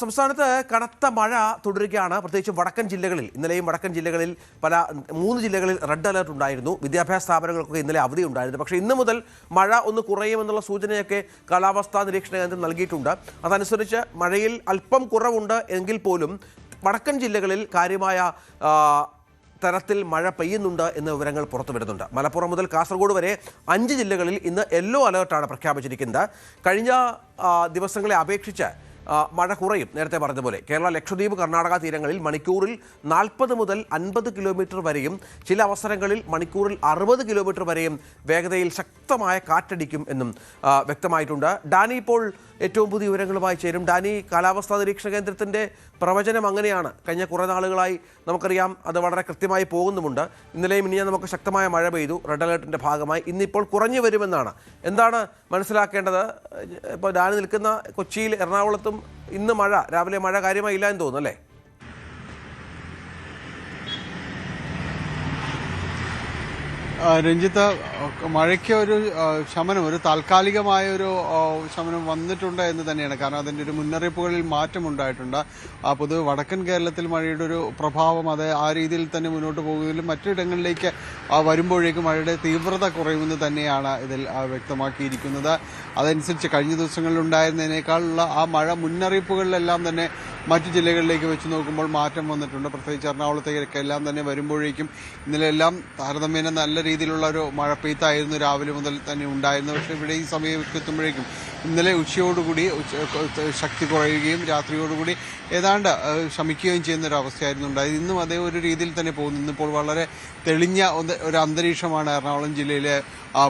സംസ്ഥാനത്ത് കനത്ത മഴ തുടരുകയാണ്. പ്രത്യേകിച്ച് വടക്കൻ ജില്ലകളിൽ ഇന്നലെയും വടക്കൻ ജില്ലകളിൽ മൂന്ന് ജില്ലകളിൽ റെഡ് അലർട്ട് ഉണ്ടായിരുന്നു. വിദ്യാഭ്യാസ സ്ഥാപനങ്ങൾക്കൊക്കെ ഇന്നലെ അവധി ഉണ്ടായിരുന്നു. പക്ഷേ ഇന്ന് മുതൽ മഴ ഒന്ന് കുറയുമെന്നുള്ള സൂചനയൊക്കെ കാലാവസ്ഥാ നിരീക്ഷണ കേന്ദ്രം നൽകിയിട്ടുണ്ട്. അതനുസരിച്ച് മഴയിൽ അല്പം കുറവുണ്ട് എങ്കിൽ പോലും വടക്കൻ ജില്ലകളിൽ കാര്യമായ തരത്തിൽ മഴ പെയ്യുന്നുണ്ട് എന്ന വിവരങ്ങൾ പുറത്തുവരുന്നുണ്ട്. മലപ്പുറം മുതൽ കാസർഗോഡ് വരെ 5 ജില്ലകളിൽ ഇന്ന് യെല്ലോ അലേർട്ടാണ് പ്രഖ്യാപിച്ചിരിക്കുന്നത്. കഴിഞ്ഞ ദിവസങ്ങളെ അപേക്ഷിച്ച് മഴ കുറയും. നേരത്തെ പറഞ്ഞതുപോലെ കേരള, ലക്ഷദ്വീപ്, കർണാടക തീരങ്ങളിൽ മണിക്കൂറിൽ 40 മുതൽ 50 കിലോമീറ്റർ വരെയും ചില അവസരങ്ങളിൽ മണിക്കൂറിൽ 60 കിലോമീറ്റർ വരെയും വേഗതയിൽ ശക്തമായ കാറ്റടിക്കും എന്നും വ്യക്തമായിട്ടുണ്ട്. ഡാനി ഇപ്പോൾ ഏറ്റവും പുതിയ വിവരങ്ങളുമായി ചേരും. ഡാനി, കാലാവസ്ഥാ നിരീക്ഷണ കേന്ദ്രത്തിൻ്റെ പ്രവചനം അങ്ങനെയാണ്. കഴിഞ്ഞ കുറേ നാളുകളായി നമുക്കറിയാം അത് വളരെ കൃത്യമായി പോകുന്നുമുണ്ട്. ഇന്നലെയും ഇനിയും നമുക്ക് ശക്തമായ മഴ പെയ്തു റെഡ് അലേർട്ടിൻ്റെ ഭാഗമായി. ഇന്നിപ്പോൾ കുറഞ്ഞു വരുമെന്നാണ്. എന്താണ് മനസ്സിലാക്കേണ്ടത്? ഇപ്പോൾ ഡാനി നിൽക്കുന്ന കൊച്ചിയിൽ, എറണാകുളത്തും ഇന്ന് രാവിലെ മഴ കാര്യമായി ഇല്ല എന്ന് തോന്നുന്നു അല്ലേ? രഞ്ജിത്ത്, മഴയ്ക്ക് ഒരു ശമനം, ഒരു താൽക്കാലികമായ ഒരു ശമനം വന്നിട്ടുണ്ട് എന്ന് തന്നെയാണ്. കാരണം അതിൻ്റെ ഒരു മുന്നറിയിപ്പുകളിൽ മാറ്റമുണ്ടായിട്ടുണ്ട്. പൊതുവെ വടക്കൻ കേരളത്തിൽ മഴയുടെ ഒരു പ്രഭാവം അത് ആ രീതിയിൽ തന്നെ മുന്നോട്ട് പോകുന്നതിലും മറ്റിടങ്ങളിലേക്ക് വരുമ്പോഴേക്കും മഴയുടെ തീവ്രത കുറയുമെന്ന് തന്നെയാണ് ഇതിൽ വ്യക്തമാക്കിയിരിക്കുന്നത്. അതനുസരിച്ച് കഴിഞ്ഞ ദിവസങ്ങളിൽ ഉണ്ടായിരുന്നതിനേക്കാളുള്ള ആ മഴ മുന്നറിയിപ്പുകളിലെല്ലാം തന്നെ മറ്റു ജില്ലകളിലേക്ക് വെച്ച് നോക്കുമ്പോൾ മാറ്റം വന്നിട്ടുണ്ട്. പ്രത്യേകിച്ച് എറണാകുളത്തേക്കൊക്കെ എല്ലാം തന്നെ വരുമ്പോഴേക്കും ഇന്നലെ എല്ലാം താരതമ്യേന നല്ല രീതിയിലുള്ള ഒരു മഴ പെയ്ത്തായിരുന്നു രാവിലെ മുതൽ തന്നെ ഉണ്ടായിരുന്നത്. പക്ഷേ ഇവിടെ ഈ സമയം എത്തുമ്പോഴേക്കും ഇന്നലെ ഉച്ചയോടുകൂടി ശക്തി കുറയുകയും രാത്രിയോടുകൂടി ഏതാണ്ട് ശമിക്കുകയും ചെയ്യുന്ന ഒരു അവസ്ഥയായിരുന്നു ഉണ്ടായത്. ഇന്നും അതേ ഒരു രീതിയിൽ തന്നെ പോകുന്നു. ഇന്നിപ്പോൾ വളരെ തെളിഞ്ഞ ഒരു അന്തരീക്ഷമാണ് എറണാകുളം ജില്ലയിലെ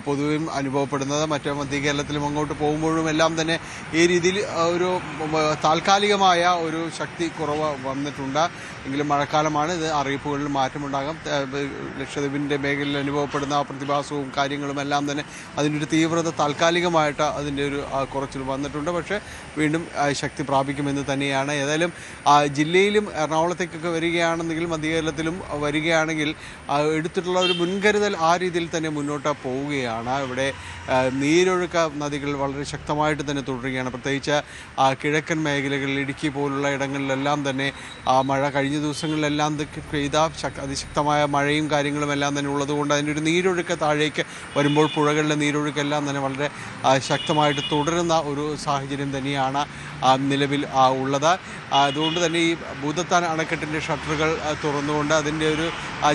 പൊതുവെയും അനുഭവപ്പെടുന്നത്. മറ്റേ മധ്യ കേരളത്തിലും അങ്ങോട്ട് പോകുമ്പോഴും എല്ലാം തന്നെ ഈ രീതിയിൽ ഒരു താൽക്കാലികമായ ഒരു ശക്തി കുറവ് വന്നിട്ടുണ്ട്. എങ്കിലും മഴക്കാലമാണ്, ഇത് അറിയിപ്പുകളിൽ മാറ്റമുണ്ടാകാം. ലക്ഷദ്വീപിൻ്റെ മേഖലയിൽ അനുഭവപ്പെടുന്ന പ്രതിഭാസവും കാര്യങ്ങളും എല്ലാം തന്നെ അതിൻ്റെ ഒരു തീവ്രത താൽക്കാലികമായിട്ട് അതിൻ്റെ ഒരു കുറച്ചിൽ വന്നിട്ടുണ്ട്. പക്ഷേ വീണ്ടും ശക്തി പ്രാപിക്കുമെന്ന് തന്നെയാണ്. ഏതായാലും ജില്ലയിലും എറണാകുളത്തേക്കൊക്കെ വരികയാണെന്നെങ്കിൽ മധ്യ കേരളത്തിലും വരികയാണെങ്കിൽ എടുത്തിട്ടുള്ള ഒരു മുൻകരുതൽ ആ രീതിയിൽ തന്നെ മുന്നോട്ട് പോവുകയാണ്. ഇവിടെ നീരൊഴുക്ക നദികൾ വളരെ ശക്തമായിട്ട് തന്നെ തുടരുകയാണ്. പ്രത്യേകിച്ച് കിഴക്കൻ മേഖലകളിൽ ഇടുക്കി പോലുള്ള ഇടങ്ങളിലെല്ലാം തന്നെ മഴ കഴിഞ്ഞ ദിവസങ്ങളിലെല്ലാം പെയ്ത അതിശക്തമായ മഴയും കാര്യങ്ങളും എല്ലാം തന്നെ ഉള്ളതുകൊണ്ട് അതിൻ്റെ ഒരു നീരൊഴുക്ക് താഴേക്ക് വരുമ്പോൾ പുഴകളിലെ നീരൊഴുക്കെല്ലാം തന്നെ വളരെ ശക്തമായിട്ട് തുടരുന്ന ഒരു സാഹചര്യം തന്നെയാണ് നിലവിൽ ഉള്ളത്. അതുകൊണ്ട് തന്നെ ഈ ഭൂതത്താൻ അണക്കെട്ടിൻ്റെ ഷട്ടറുകൾ തുറന്നുകൊണ്ട് അതിൻ്റെ ഒരു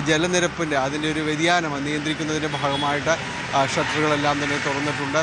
ജലനിരപ്പിൻ്റെ അതിൻ്റെ ഒരു വ്യതിയാനം നിയന്ത്രിക്കുന്നതിൻ്റെ ഭാഗമായിട്ട് ഷട്ടറുകളെല്ലാം തന്നെ തുറന്നിട്ടുണ്ട്.